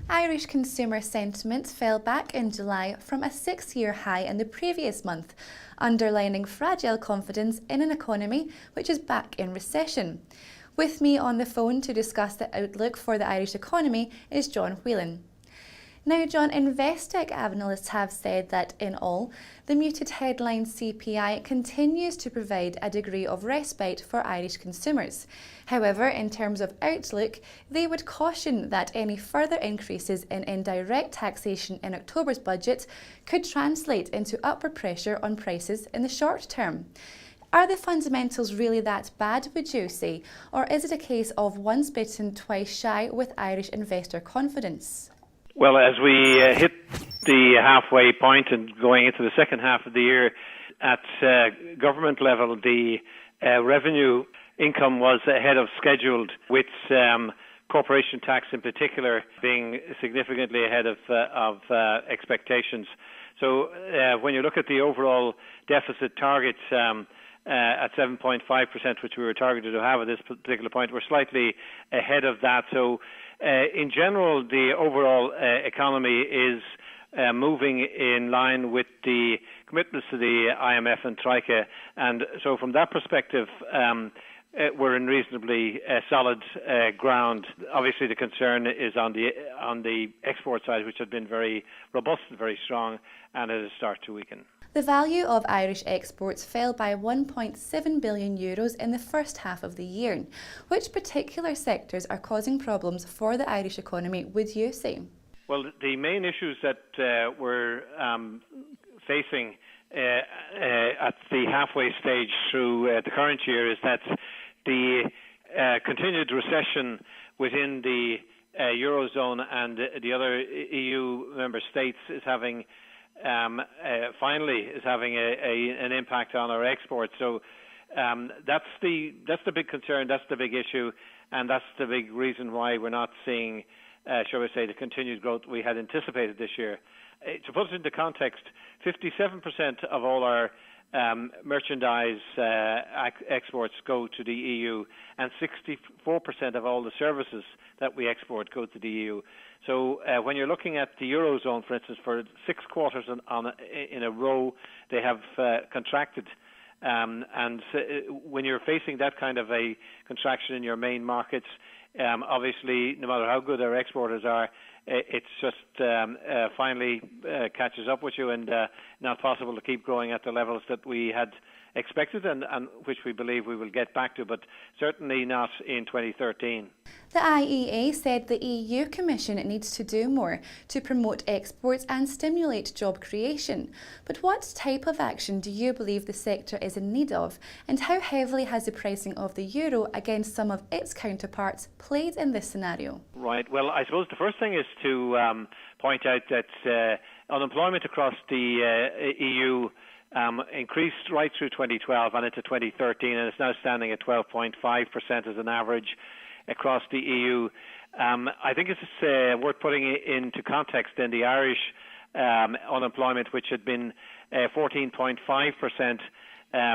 Irish consumer sentiment fell back in July from a 6-year high in the previous month, underlining fragile confidence in an economy which is back in recession. With me on the phone to discuss the outlook for the Irish economy is John Whelan. Now, John, Investec analysts have said that in all, the muted headline CPI continues to provide a degree of respite for Irish consumers. However, in terms of outlook, they would caution that any further increases in indirect taxation in October's budget could translate into upward pressure on prices in the short term. Are the fundamentals really that bad, would you say, or is it a case of once bitten, twice shy with Irish investor confidence? Well, as we hit the halfway point and going into the second half of the year, at government level, the revenue income was ahead of scheduled, with corporation tax in particular being significantly ahead of expectations. So when you look at the overall deficit targets at 7.5%, which we were targeted to have at this particular point, we're slightly ahead of that. So in general, the overall economy is moving in line with the commitments to the IMF and Troika, and so from that perspective, we're in reasonably solid ground. Obviously, the concern is on the export side, which had been very robust and very strong, and it has started to weaken. The value of Irish exports fell by €1.7 billion in the first half of the year. Which particular sectors are causing problems for the Irish economy, would you say? Well, the main issues that we're facing at the halfway stage through the current year is that the continued recession within the Eurozone and the other EU member states is having finally having an impact on our exports. So that's the big concern, that's the big issue, and that's the big reason why we're not seeing, shall we say, the continued growth we had anticipated this year. To put it into context, 57% of all our merchandise exports go to the EU, and 64% of all the services that we export go to the EU. So when you're looking at the Eurozone, for instance, for 6 quarters in a row, they have contracted. And when you're facing that kind of a contraction in your main markets, obviously, no matter how good our exporters are, it's just finally catches up with you, and not possible to keep growing at the levels that we had expected and which we believe we will get back to, but certainly not in 2013. The IEA said the EU Commission needs to do more to promote exports and stimulate job creation. But what type of action do you believe the sector is in need of, and how heavily has the pricing of the euro against some of its counterparts played in this scenario? Right. Well, I suppose the first thing is to point out that unemployment across the EU increased right through 2012 and into 2013, and it's now standing at 12.5% as an average across the EU. I think it's worth putting it into context in the Irish unemployment, which had been 14.5%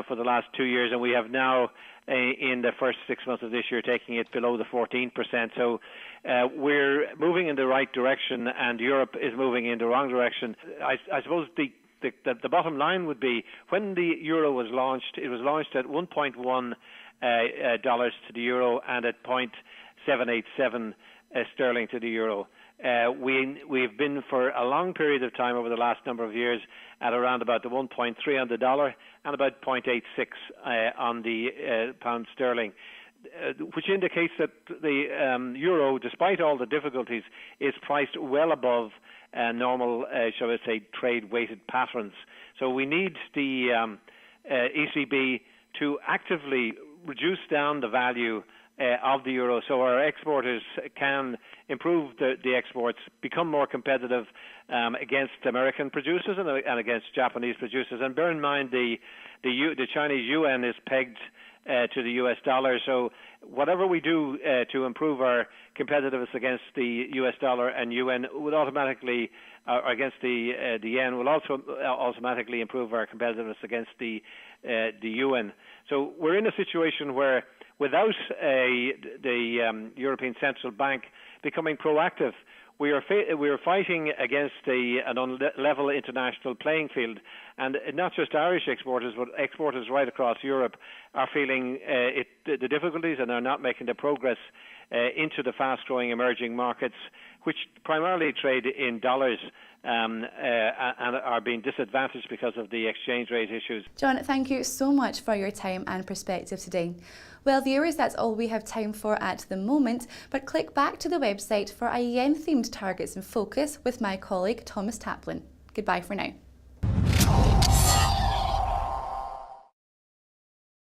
for the last 2 years, and we have now in the first 6 months of this year taking it below the 14%. So we're moving in the right direction, and Europe is moving in the wrong direction. I suppose the bottom line would be, when the euro was launched, it was launched at $1.1 to the euro and at 0.787 sterling to the euro. We've been for a long period of time over the last number of years at around about the 1.3 on the dollar and about 0.86 on the pound sterling, which indicates that the euro, despite all the difficulties, is priced well above normal, shall we say, trade-weighted patterns. So we need the ECB to actively reduce down the value of the euro so our exporters can improve the exports, become more competitive against American producers and against Japanese producers. And bear in mind the Chinese yuan is pegged to the US dollar, so whatever we do to improve our competitiveness against the US dollar and yuan would automatically, against the yen, will also automatically improve our competitiveness against the yuan. So we're in a situation where without the the European Central Bank becoming proactive. We are fighting against an unlevel international playing field, and not just Irish exporters, but exporters right across Europe are feeling the difficulties and are not making the progress into the fast-growing emerging markets, which primarily trade in dollars and are being disadvantaged because of the exchange rate issues. John, thank you so much for your time and perspective today. Well, viewers, that's all we have time for at the moment, but click back to the website for IEN-themed Targets in Focus with my colleague Thomas Taplin. Goodbye for now.